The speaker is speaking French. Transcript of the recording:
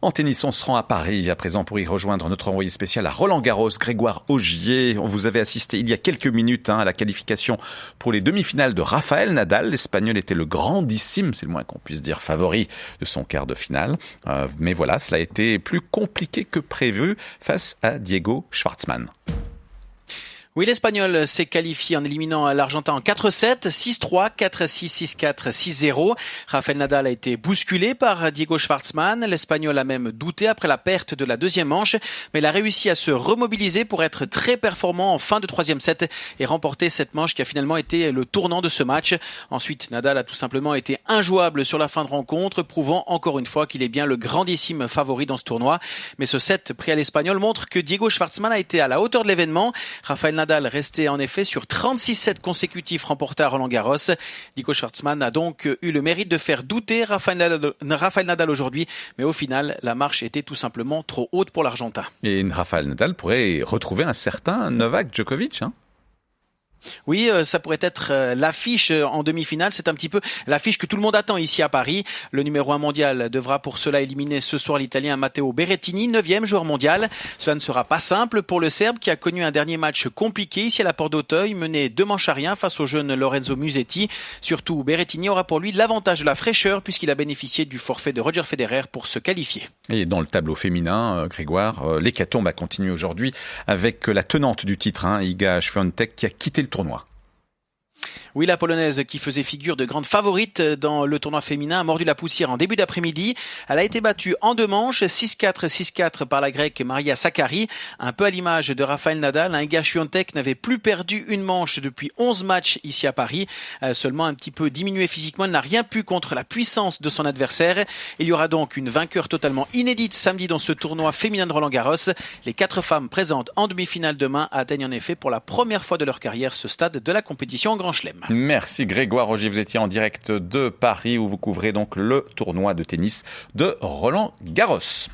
En tennis, on se rend à Paris à présent pour y rejoindre notre envoyé spécial à Roland-Garros, Grégoire Augier. Vous avez assisté il y a quelques minutes à la qualification pour les demi-finales de Rafael Nadal. L'Espagnol était le grandissime, c'est le moins qu'on puisse dire, favori de son quart de finale. Mais voilà, cela a été plus compliqué que prévu face à Diego Schwartzmann. Oui, l'Espagnol s'est qualifié en éliminant l'Argentin en 4-7, 6-3, 4-6, 6-4, 6-0. Rafael Nadal a été bousculé par Diego Schwartzmann. L'Espagnol a même douté après la perte de la deuxième manche, mais il a réussi à se remobiliser pour être très performant en fin de troisième set et remporter cette manche qui a finalement été le tournant de ce match. Ensuite, Nadal a tout simplement été injouable sur la fin de rencontre, prouvant encore une fois qu'il est bien le grandissime favori dans ce tournoi. Mais ce set pris à l'Espagnol montre que Diego Schwartzmann a été à la hauteur de l'événement. Rafael Nadal restait en effet sur 36 sets consécutifs remportés à Roland-Garros. Diego Schwartzmann a donc eu le mérite de faire douter Rafael Nadal aujourd'hui, mais au final, la marche était tout simplement trop haute pour l'Argentin. Et Rafael Nadal pourrait retrouver un certain Novak Djokovic, Oui, ça pourrait être l'affiche en demi-finale. C'est un petit peu l'affiche que tout le monde attend ici à Paris. Le numéro 1 mondial devra pour cela éliminer ce soir l'Italien Matteo Berrettini, 9e joueur mondial. Cela ne sera pas simple pour le Serbe qui a connu un dernier match compliqué ici à la Porte d'Auteuil, mené 2-1 face au jeune Lorenzo Musetti. Surtout, Berrettini aura pour lui l'avantage de la fraîcheur puisqu'il a bénéficié du forfait de Roger Federer pour se qualifier. Et dans le tableau féminin, Grégoire, l'hécatombe a continué aujourd'hui avec la tenante du titre, Iga Świątek, qui a quitté le tournoi. Oui, la Polonaise qui faisait figure de grande favorite dans le tournoi féminin a mordu la poussière en début d'après-midi. Elle a été battue en deux manches, 6-4, 6-4 par la Grecque Maria Sakkari. Un peu à l'image de Rafael Nadal, Iga Świątek n'avait plus perdu une manche depuis 11 matchs ici à Paris. Seulement un petit peu diminuée physiquement, elle n'a rien pu contre la puissance de son adversaire. Il y aura donc une vainqueur totalement inédite samedi dans ce tournoi féminin de Roland-Garros. Les 4 femmes présentes en demi-finale demain atteignent en effet pour la première fois de leur carrière ce stade de la compétition en Grand Chelem. Merci Grégoire Augier, vous étiez en direct de Paris où vous couvrez donc le tournoi de tennis de Roland-Garros.